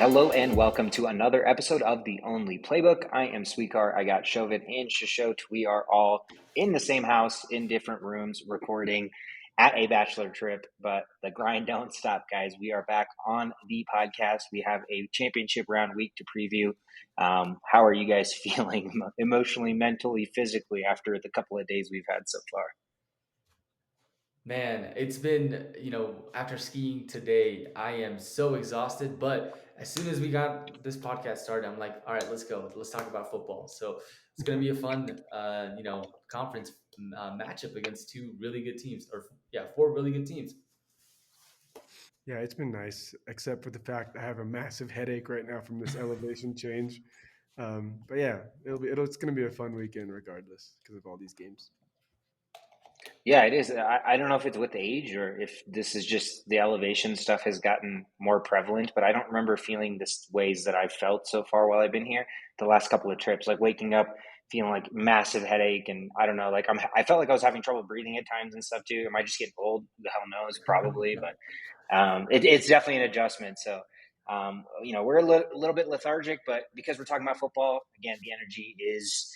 Hello and welcome to another episode of The Only Playbook. I am Sweetcar. I got Shovit and Shashot. We are all in the same house, in different rooms, recording at a bachelor trip, but the grind don't stop, guys. We are back on the podcast. We have a championship round week to preview. How are you guys feeling emotionally, mentally, physically after the couple of days we've had so far? Man, it's been, after skiing today, I am so exhausted. But as soon as we got this podcast started, I'm like, all right, let's go. Let's talk about football. So it's going to be a fun, conference matchup against two really good teams, or yeah, four really good teams. Yeah, it's been nice, except for the fact I have a massive headache right now from this elevation change. But yeah, it's going to be a fun weekend regardless because of all these games. Yeah, it is. I don't know if it's with age or if this is just the elevation stuff has gotten more prevalent, but I don't remember feeling this ways that I've felt so far while I've been here. The last couple of trips, like waking up feeling like massive headache, and I don't know, like I felt like I was having trouble breathing at times and stuff too. Am I just getting old? Who the hell knows? Probably, but it's definitely an adjustment. So, we're a little bit lethargic, but because we're talking about football, again, the energy is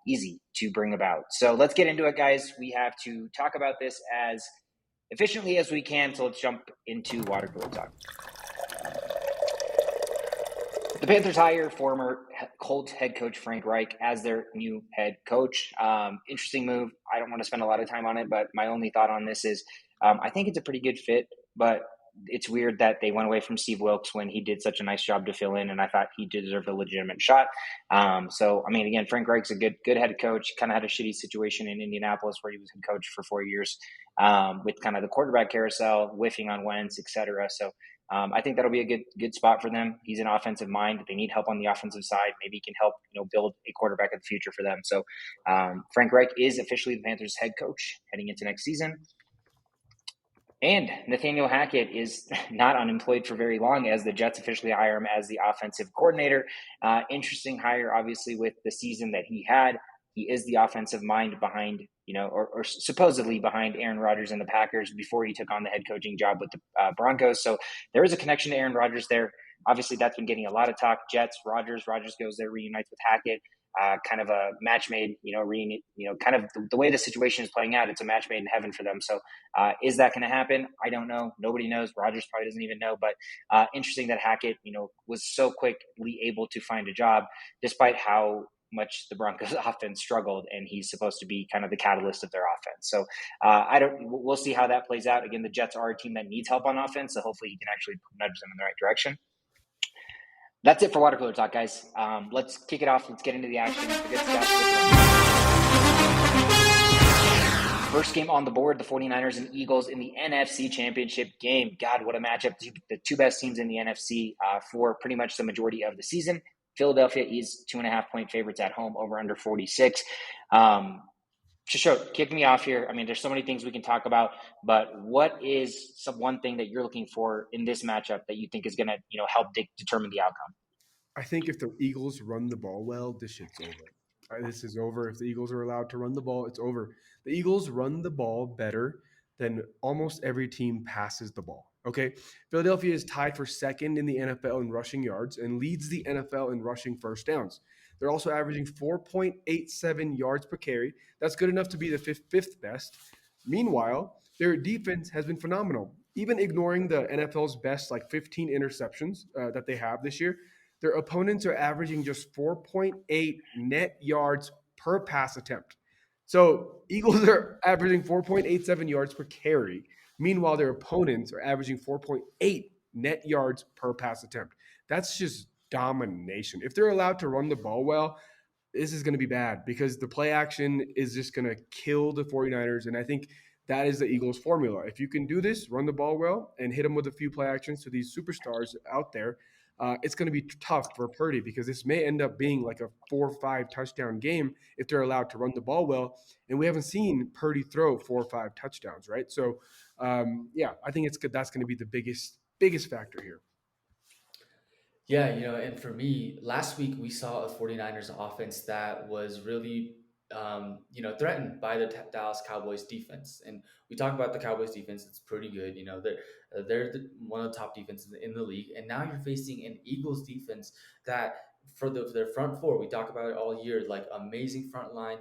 easy to bring about. So let's get into it, guys. We have to talk about this as efficiently as we can. So let's jump into water cooler talk. The Panthers hire former Colts head coach Frank Reich as their new head coach. Interesting move. I don't want to spend a lot of time on it, but my only thought on this is I think it's a pretty good fit, but it's weird that they went away from Steve Wilkes when he did such a nice job to fill in, and I thought he deserved a legitimate shot. Again, Frank Reich's a good head coach. Kind of had a shitty situation in Indianapolis where he was head coach for 4 years with kind of the quarterback carousel, whiffing on Wentz, etc. So I think that'll be a good spot for them. He's an offensive mind. They need help on the offensive side. Maybe he can help build a quarterback of the future for them. So Frank Reich is officially the Panthers head coach heading into next season. And Nathaniel Hackett is not unemployed for very long as the Jets officially hire him as the offensive coordinator. Interesting hire, obviously, with the season that he had. He is the offensive mind behind, or supposedly behind Aaron Rodgers and the Packers before he took on the head coaching job with the Broncos. So there is a connection to Aaron Rodgers there. Obviously, that's been getting a lot of talk. Jets, Rodgers goes there, reunites with Hackett. Kind of a match made, kind of the way the situation is playing out. It's a match made in heaven for them. So is that going to happen? I don't know. Nobody knows. Rodgers probably doesn't even know. But interesting that Hackett, was so quickly able to find a job despite how much the Broncos offense struggled, and he's supposed to be kind of the catalyst of their offense. So we'll see how that plays out. Again, the Jets are a team that needs help on offense, so hopefully he can actually nudge them in the right direction. That's it for water cooler talk, guys. Let's kick it off. Let's get into the action. The good stuff. First game on the board, the 49ers and Eagles in the NFC Championship game. God, what a matchup. The two best teams in the NFC for pretty much the majority of the season. Philadelphia is 2.5-point favorites at home, over under 46. Shashot, kick me off here. I mean, there's so many things we can talk about, but what is one thing that you're looking for in this matchup that you think is going to, help determine the outcome? I think if the Eagles run the ball well, this shit's over. This is over. If the Eagles are allowed to run the ball, it's over. The Eagles run the ball better than almost every team passes the ball. Okay. Philadelphia is tied for second in the NFL in rushing yards and leads the NFL in rushing first downs. They're also averaging 4.87 yards per carry. That's good enough to be the fifth best. Meanwhile, their defense has been phenomenal. Even ignoring the NFL's best, like 15 interceptions that they have this year, their opponents are averaging just 4.8 net yards per pass attempt. So Eagles are averaging 4.87 yards per carry. Meanwhile, their opponents are averaging 4.8 net yards per pass attempt. That's just domination. If they're allowed to run the ball well, this is going to be bad because the play action is just going to kill the 49ers. And I think that is the Eagles' formula. If you can do this, run the ball well, and hit them with a few play actions to these superstars out there, it's going to be tough for Purdy because this may end up being like a 4 or 5 touchdown game if they're allowed to run the ball well. And we haven't seen Purdy throw 4 or 5 touchdowns, right? So, I think it's good. That's going to be the biggest factor here. Yeah, and for me, last week we saw a 49ers offense that was really threatened by the Dallas Cowboys defense. And we talk about the Cowboys defense; it's pretty good. They're one of the top defenses in the league. And now you're facing an Eagles defense that, for their front four, we talk about it all year, like amazing front line,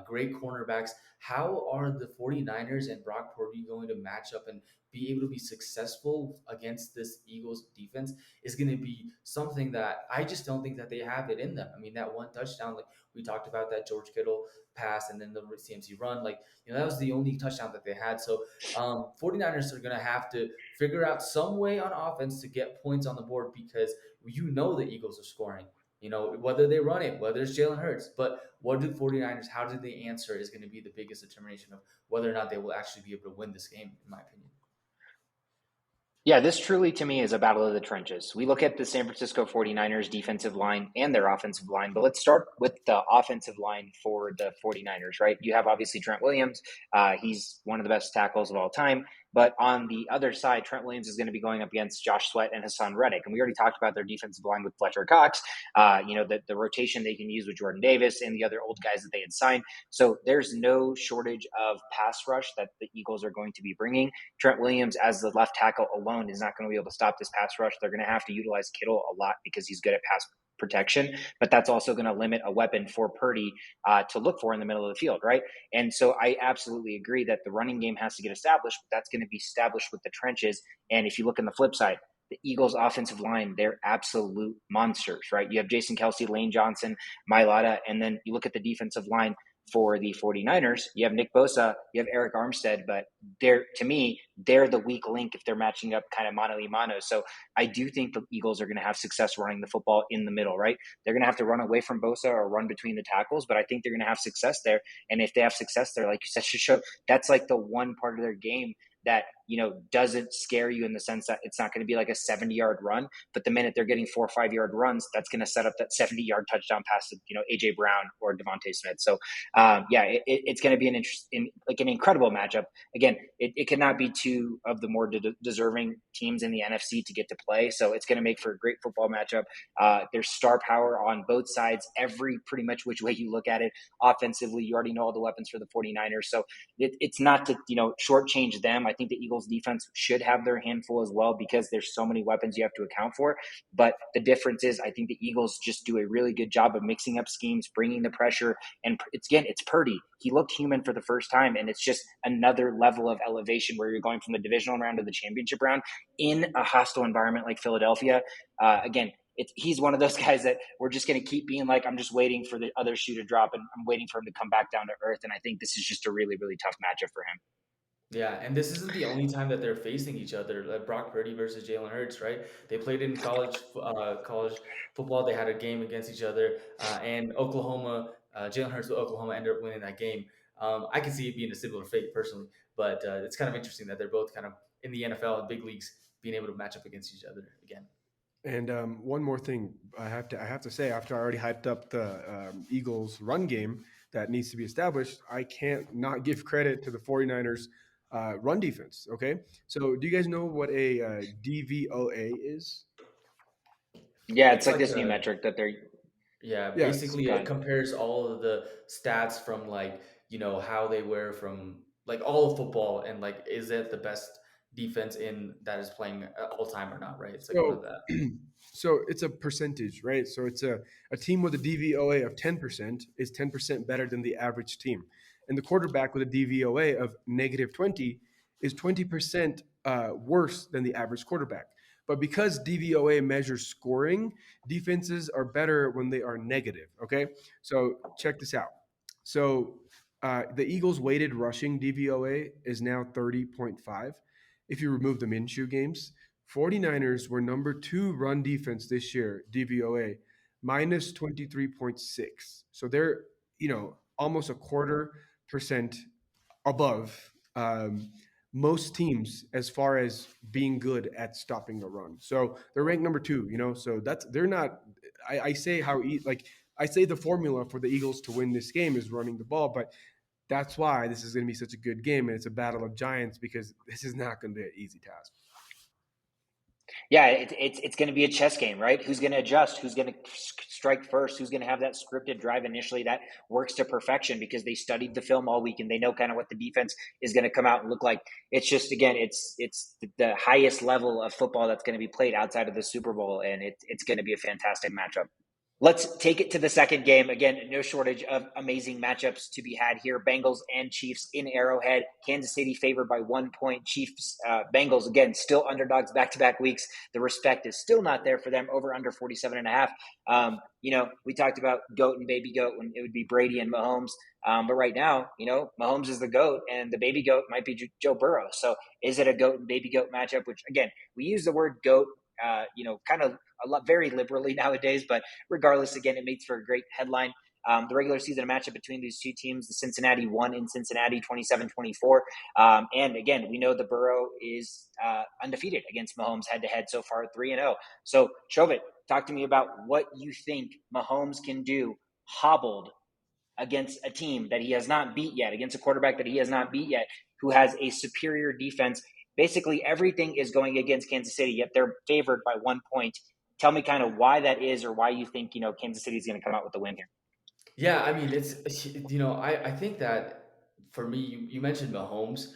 great cornerbacks. How are the 49ers and Brock Purdy going to match up and be able to be successful against this Eagles defense is going to be something that I just don't think that they have it in them. I mean, that one touchdown, like we talked about, that George Kittle pass and then the CMC run, like, that was the only touchdown that they had. So 49ers are going to have to figure out some way on offense to get points on the board, because the Eagles are scoring. Whether they run it, whether it's Jalen Hurts, but what do 49ers, how do they answer is going to be the biggest determination of whether or not they will actually be able to win this game, in my opinion. Yeah, this truly to me is a battle of the trenches. We look at the San Francisco 49ers defensive line and their offensive line, but let's start with the offensive line for the 49ers, right? You have obviously Trent Williams. He's one of the best tackles of all time. But on the other side, Trent Williams is going to be going up against Josh Sweat and Hassan Reddick. And we already talked about their defensive line with Fletcher Cox, the rotation they can use with Jordan Davis and the other old guys that they had signed. So there's no shortage of pass rush that the Eagles are going to be bringing. Trent Williams as the left tackle alone is not going to be able to stop this pass rush. They're going to have to utilize Kittle a lot because he's good at pass protection, but that's also going to limit a weapon for Purdy to look for in the middle of the field, right? And so I absolutely agree that the running game has to get established, but that's going to be established with the trenches. And if you look on the flip side, the Eagles' offensive line, they're absolute monsters, right? You have Jason Kelsey, Lane Johnson, Mailata, and then you look at the defensive line for the 49ers, you have Nick Bosa, you have Eric Armstead, but to me, they're the weak link if they're matching up kind of mano a mano. So I do think the Eagles are going to have success running the football in the middle, right? They're going to have to run away from Bosa or run between the tackles, but I think they're going to have success there. And if they have success there, like you said, show that's like the one part of their game that doesn't scare you in the sense that it's not going to be like a 70-yard run, but the minute they're getting 4 or 5 yard runs, that's going to set up that 70-yard touchdown pass to AJ Brown or Devontae Smith. So it's going to be an incredible matchup. Again, it cannot be two of the more deserving teams in the NFC to get to play, so it's going to make for a great football matchup. There's star power on both sides, pretty much which way you look at it. Offensively, you already know all the weapons for the 49ers, so it's not to shortchange them. I think the Eagles defense should have their handful as well because there's so many weapons you have to account for. But the difference is I think the Eagles just do a really good job of mixing up schemes, bringing the pressure. And it's Purdy. He looked human for the first time. And it's just another level of elevation where you're going from the divisional round to the championship round in a hostile environment like Philadelphia. He's one of those guys that we're just going to keep being like, I'm just waiting for the other shoe to drop and I'm waiting for him to come back down to earth. And I think this is just a really, really tough matchup for him. Yeah, and this isn't the only time that they're facing each other. Like Brock Purdy versus Jalen Hurts, right? They played in college football. They had a game against each other, and Jalen Hurts with Oklahoma ended up winning that game. I can see it being a similar fate personally, but it's kind of interesting that they're both kind of in the NFL, big leagues, being able to match up against each other again. And one more thing I have to say, after I already hyped up the Eagles run game that needs to be established, I can't not give credit to the 49ers run defense. Okay. So do you guys know what a DVOA is? Yeah, it's like this new metric that they're. Yeah, basically it compares all of the stats from how they were from like all of football, and like, is it the best defense in that is playing all time or not, right? It's like one of that. So it's a percentage, right? So it's a team with a DVOA of 10% is 10% better than the average team. And the quarterback with a DVOA of negative 20 is 20% worse than the average quarterback. But because DVOA measures scoring, defenses are better when they are negative, okay? So check this out. So the Eagles' weighted rushing DVOA is now 30.5. If you remove the Minshew games, 49ers were number 2 run defense this year, DVOA, minus 23.6. So they're, almost a 0.25% above most teams as far as being good at stopping the run. So they're ranked number 2, so they're not, I say the formula for the Eagles to win this game is running the ball, but that's why this is going to be such a good game, and it's a battle of giants because this is not going to be an easy task. Yeah, it's going to be a chess game, right? Who's going to adjust? Who's going to strike first? Who's going to have that scripted drive initially that works to perfection because they studied the film all week and they know kind of what the defense is going to come out and look like. It's just, again, it's the highest level of football that's going to be played outside of the Super Bowl, and it's going to be a fantastic matchup. Let's take it to the second game. Again, no shortage of amazing matchups to be had here. Bengals and Chiefs in Arrowhead. Kansas City favored by 1 point. Chiefs, Bengals, again, still underdogs back-to-back weeks. The respect is still not there for them, over under 47.5. We talked about GOAT and baby GOAT when it would be Brady and Mahomes. But right now, Mahomes is the GOAT and the baby GOAT might be Joe Burrow. So is it a GOAT and baby GOAT matchup? Which, again, we use the word GOAT, kind of very liberally nowadays, but regardless, again, it makes for a great headline. The regular season matchup between these two teams, the Cincinnati won in Cincinnati 27-24. And again, we know the Burrow is undefeated against Mahomes head-to-head so far, 3-0. So, Shovit, talk to me about what you think Mahomes can do hobbled against a team that he has not beat yet, against a quarterback that he has not beat yet, who has a superior defense. Basically, everything is going against Kansas City, yet they're favored by 1 point. Tell me kind of why that is, or why you think, Kansas City is going to come out with the win here. Yeah, I mean, I think that for me, you mentioned Mahomes,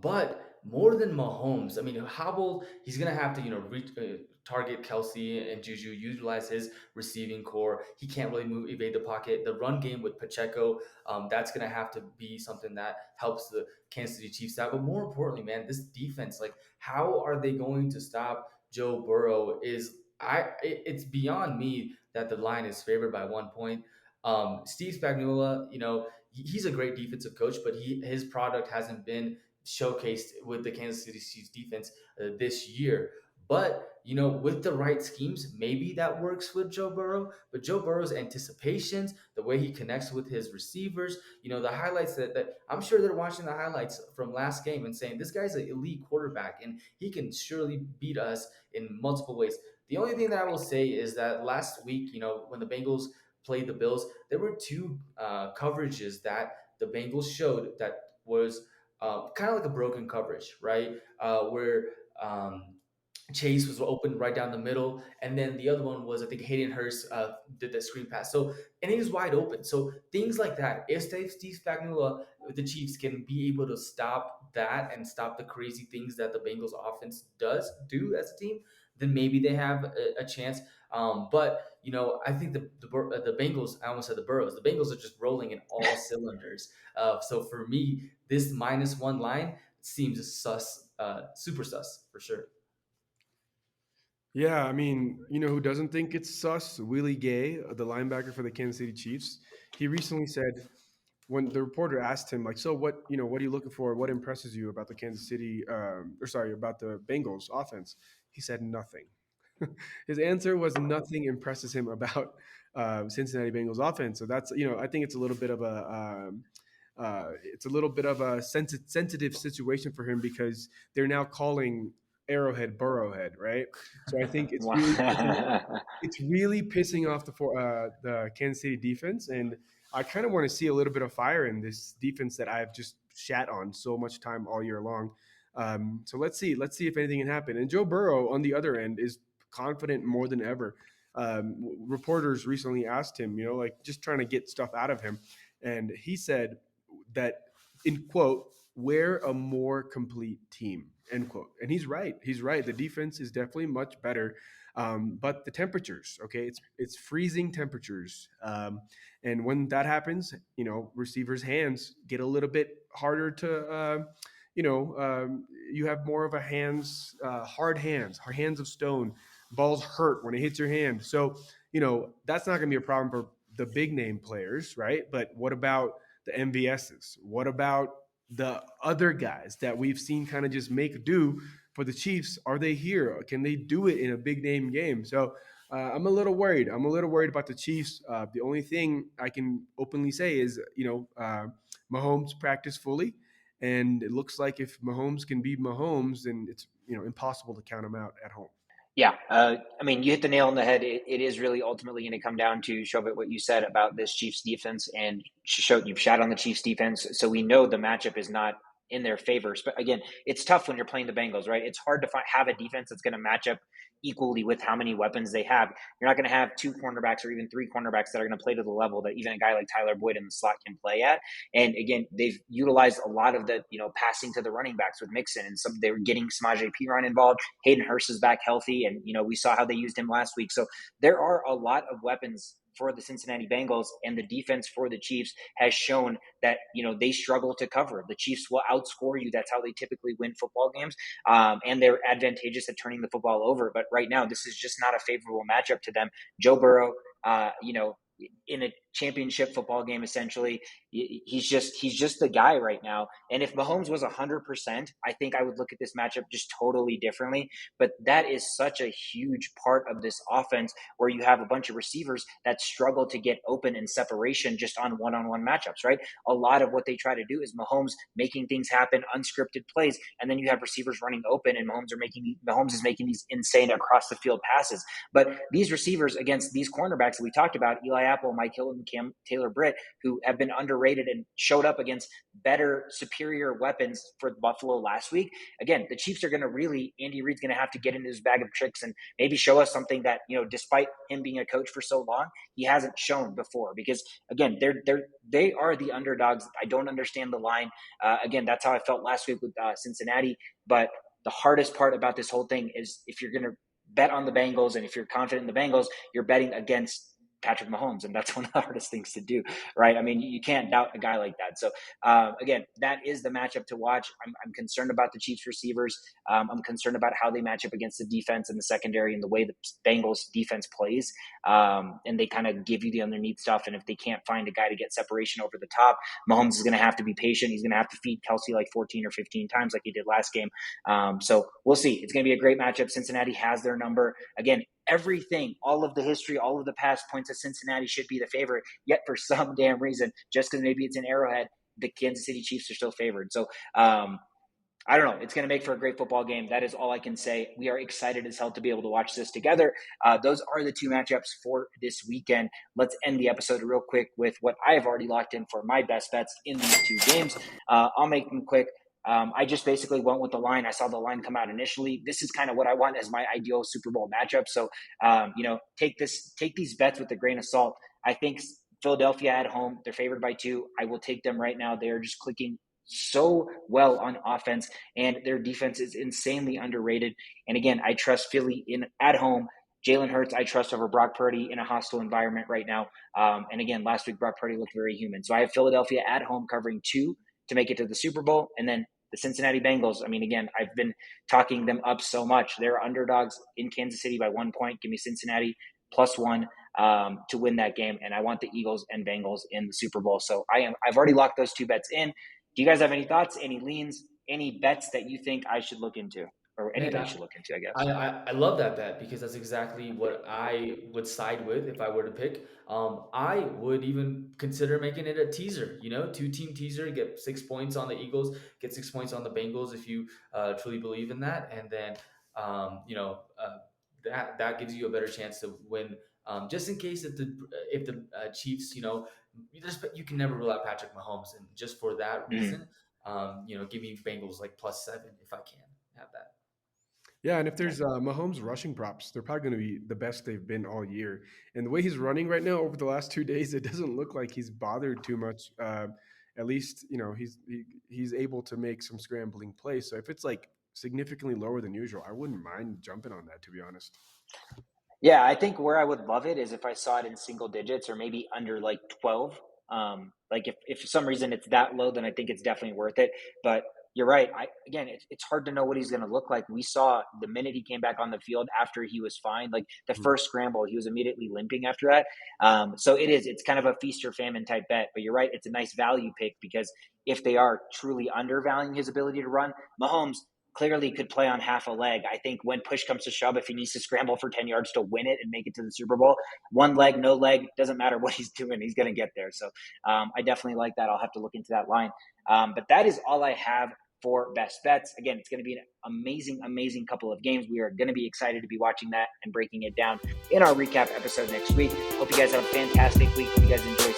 but more than Mahomes, I mean, Hobble, he's gonna have to, target Kelsey and Juju, utilize his receiving core. He can't really evade the pocket. The run game with Pacheco, that's gonna have to be something that helps the Kansas City Chiefs out. But more importantly, man, this defense, like, how are they going to stop Joe Burrow? It's beyond me that the line is favored by 1 point. Steve Spagnuolo, he's a great defensive coach, but his product hasn't been showcased with the Kansas City Chiefs defense this year. But with the right schemes, maybe that works with Joe Burrow. But Joe Burrow's anticipations, the way he connects with his receivers, the highlights that I'm sure they're watching the highlights from last game and saying this guy's an elite quarterback and he can surely beat us in multiple ways. The only thing that I will say is that last week, when the Bengals played the Bills, there were two coverages that the Bengals showed that was kind of like a broken coverage, right? Where Chase was open right down the middle, and then the other one was, I think, Hayden Hurst did the screen pass. So, and he was wide open. So things like that. If Steve Spagnuolo, the Chiefs can be able to stop that and stop the crazy things that the Bengals offense does do as a team, then maybe they have a chance. But I think the Bengals. I almost said the Burrows. The Bengals are just rolling in all cylinders. So for me, this -1 line seems sus, super sus for sure. Yeah, I mean, you know who doesn't think it's sus? Willie Gay, the linebacker for the Kansas City Chiefs. He recently said when the reporter asked him, like, so what are you looking for? What impresses you about the Kansas City, about the Bengals offense? He said nothing. His answer was nothing impresses him about Cincinnati Bengals offense. So that's, I think it's a little bit of a sensitive situation for him because they're now calling Arrowhead Burrowhead, right? So I think it's really pissing off the Kansas City defense, and I kind of want to see a little bit of fire in this defense that I've just shat on so much time all year long. So let's see if anything can happen. And Joe Burrow on the other end is confident more than ever. Reporters recently asked him, like just trying to get stuff out of him, and he said that, in quote, we're a more complete team, end quote. And he's right. The defense is definitely much better. But the temperatures, okay, it's freezing temperatures. And when that happens, receivers' hands get a little bit harder to, you have more of a hard hands of stone. Balls hurt when it hits your hand. So, that's not going to be a problem for the big name players, right? But what about the MVSs? What about the other guys that we've seen kind of just make do for the Chiefs? Are they here? Can they do it in a big name game? So I'm a little worried. About the Chiefs. The only thing I can openly say is, Mahomes practiced fully. And it looks like if Mahomes can be Mahomes, then it's, impossible to count him out at home. Yeah, I mean, you hit the nail on the head. It is really ultimately going to come down to, Shovit, what you said about this Chiefs defense, and you've shot on the Chiefs defense, so we know the matchup is not in their favor. But again, it's tough when you're playing the Bengals, right? It's hard to have a defense that's going to match up equally with how many weapons they have. You're not going to have 2 cornerbacks or even 3 cornerbacks that are going to play to the level that even a guy like Tyler Boyd in the slot can play at. And again, they've utilized a lot of the, passing to the running backs with Mixon, and they were getting Samaje Perine involved. Hayden Hurst is back healthy, and we saw how they used him last week. So there are a lot of weapons for the Cincinnati Bengals, and the defense for the Chiefs has shown that, they struggle to cover. The Chiefs will outscore you. That's how they typically win football games. And they're advantageous at turning the football over. But right now, this is just not a favorable matchup to them. Joe Burrow, in a championship football game, essentially, he's just the guy right now. And if Mahomes was 100%, I think I would look at this matchup just totally differently. But that is such a huge part of this offense, where you have a bunch of receivers that struggle to get open and separation just on one-on-one matchups, right? A lot of what they try to do is Mahomes making things happen, unscripted plays, and then you have receivers running open, and Mahomes is making these insane across the field passes. But these receivers against these cornerbacks that we talked about, Eli Apple, Mike Hill, and Cam Taylor-Britt, who have been underrated and showed up against better, superior weapons for Buffalo last week. Again, the Chiefs are going to Andy Reid's going to have to get into his bag of tricks and maybe show us something that, despite him being a coach for so long, he hasn't shown before. Because again, they are the underdogs. I don't understand the line. Again, that's how I felt last week with Cincinnati. But the hardest part about this whole thing is, if you're going to bet on the Bengals, and if you're confident in the Bengals, you're betting against Patrick Mahomes, and that's one of the hardest things to do, right? I mean, you can't doubt a guy like that. So again, that is the matchup to watch. I'm concerned about the Chiefs receivers. I'm concerned about how they match up against the defense and the secondary, and the way the Bengals defense plays. And they kind of give you the underneath stuff. And if they can't find a guy to get separation over the top, Mahomes is going to have to be patient. He's going to have to feed Kelsey like 14 or 15 times like he did last game. So we'll see. It's going to be a great matchup. Cincinnati has their number. Again, everything, all of the history, all of the past points that Cincinnati should be the favorite. Yet for some damn reason, just because maybe it's an Arrowhead, the Kansas City Chiefs are still favored. So I don't know. It's going to make for a great football game. That is all I can say. We are excited as hell to be able to watch this together. Those are the 2 matchups for this weekend. Let's end the episode real quick with what I have already locked in for my best bets in these 2 games. I'll make them quick. I just basically went with the line. I saw the line come out initially. This is kind of what I want as my ideal Super Bowl matchup. So, take these bets with a grain of salt. I think Philadelphia at home, they're favored by 2. I will take them right now. They're just clicking so well on offense, and their defense is insanely underrated. And again, I trust Philly at home. Jalen Hurts, I trust over Brock Purdy in a hostile environment right now. And again, last week, Brock Purdy looked very human. So I have Philadelphia at home covering 2 to make it to the Super Bowl. And then the Cincinnati Bengals, I mean, again, I've been talking them up so much. They're underdogs in Kansas City by 1 point. Give me Cincinnati +1 to win that game. And I want the Eagles and Bengals in the Super Bowl. So I've already locked those 2 bets in. Do you guys have any thoughts, any leans, any bets that you think I should look into? Or anybody should look into, I guess. I love that bet, because that's exactly what I would side with if I were to pick. I would even consider making it a teaser, 2-team teaser, get 6 points on the Eagles, get 6 points on the Bengals if you truly believe in that. And then, that gives you a better chance to win. Just in case if the Chiefs, you can never rule out Patrick Mahomes. And just for that reason, give me Bengals like +7 if I can have that. Yeah, and if there's Mahomes rushing props, they're probably going to be the best they've been all year. And the way he's running right now over the last 2 days, it doesn't look like he's bothered too much. At least, he's able to make some scrambling plays. So if it's like significantly lower than usual, I wouldn't mind jumping on that, to be honest. Yeah, I think where I would love it is if I saw it in single digits or maybe under like 12. Like if for some reason it's that low, then I think it's definitely worth it. But you're right. It's hard to know what he's going to look like. We saw the minute he came back on the field after he was fine, like the first scramble, he was immediately limping after that. So it's kind of a feast or famine type bet, but you're right. It's a nice value pick, because if they are truly undervaluing his ability to run, Mahomes clearly could play on half a leg. I think when push comes to shove, if he needs to scramble for 10 yards to win it and make it to the Super Bowl, one leg, no leg, doesn't matter what he's doing, he's going to get there. So I definitely like that. I'll have to look into that line. But that is all I have for best bets. Again, it's going to be an amazing, amazing couple of games. We are going to be excited to be watching that and breaking it down in our recap episode next week. Hope you guys have a fantastic week. Hope you guys enjoy